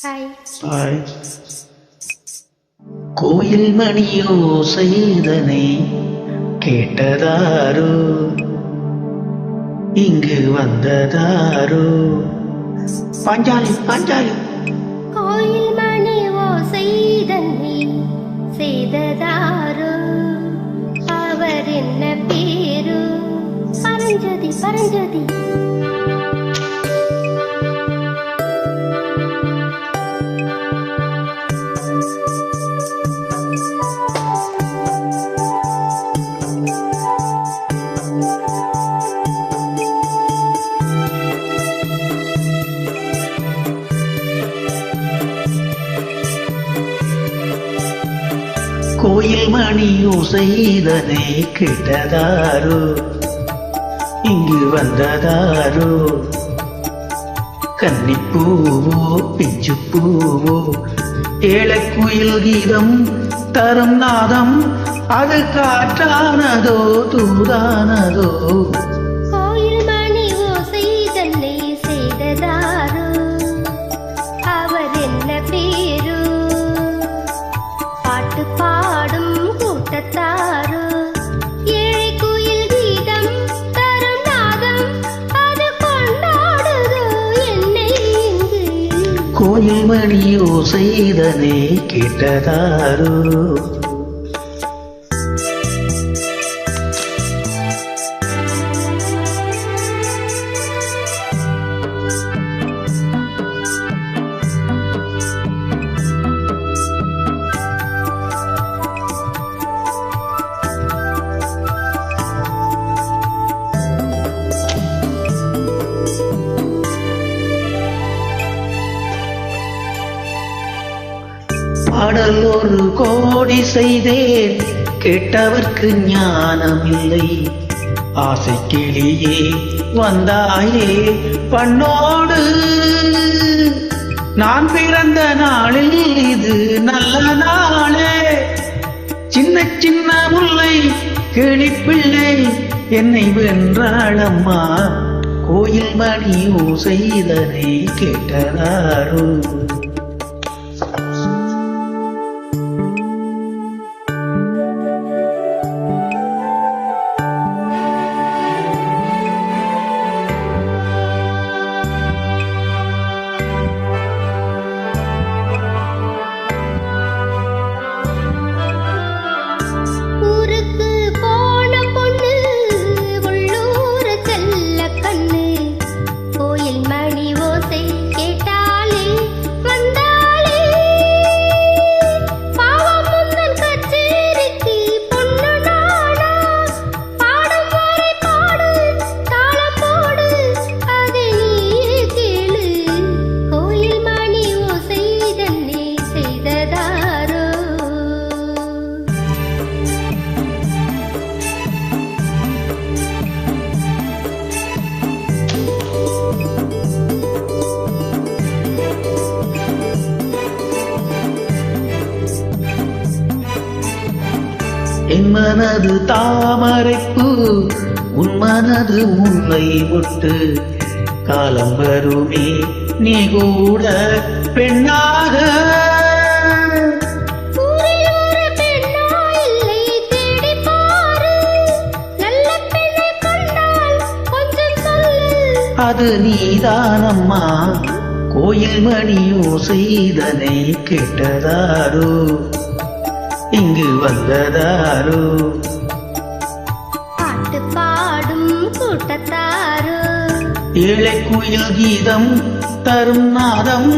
Hi. கோயில் மணியோ செய்தனை கேட்டதாரோ, இங்கு வந்ததாரோ? பாஞ்சாலி பாஞ்சாலி. கோயில் மணி ஓசைதனை செய்ததாரோ, அவர் என்ன பேரு? பரஞ்சதி பரஞ்சதி. கோயில் மணியோ செய்தனை கேட்டதாரோ, இங்கு வந்ததாரோ? கன்னிப்பூவோ பிஞ்சு பூவோ, ஏழக்குயில் கீதம் தரும் நாதம், அது காற்றானதோ தூதானதோ? கோயில் மணி ஓசைதனை செய்ததாரோ, அவர் என்ன பேரு? பாட்டு பாடும் கூட்டத்தாரோ, ஏழை குயில் கீதம் தரும் நாதம், அது கொண்டாடுதோ என்னை இங்கு? கோயில் மணியோ செய்தனை கேட்டதாரோ? பாடல் ஒரு கோடி செய்தேன், கேட்டவர்க்கு ஞானமில்லை. ஆசை கிளியே வந்தாயே பண்ணோடு, நான் பிறந்த நாளில் இது நல்ல நாளே. சின்ன சின்ன முல்லை கிளிப்பிள்ளை என்னை வென்றாளம்மா, கோயில் மணி ஓசைதனை கேட்டதாரோ? ஊருக்கு போன பொண்ணு உள்ளூர செல்ல கண்ணு, கோயில் மணி ஓசை கேட்டாலே வந்தாலே. பாவம் முந்தன் கச்சேரிக்கு பொண்ணு நானா, பாடும் வரை பாடு தாளம் போடு, அதை நீயே கேளு. கோயில் மணி ஓசை தன்னை செய்ததாரோ? என் மனது தாமரைப்பூ, உன் மனது முல்லை மொட்டு. காலம் வருமே நீ கூட பெண்ணாக, ஊரில் ஒரு பெண்ணா இல்லை தேடிப் பாரு, நல்ல பெண்ணை கண்டால் கொஞ்சம் சொல்லு. அது நீதானம்மா. கோயில் மணியோ செய்தனை கேட்டதாரோ, இங்கு வந்ததாரோ? பாட்டு பாடும் கூட்டத்தாரோ, ஏழை குயில் கீதம் தரும் நாதம்,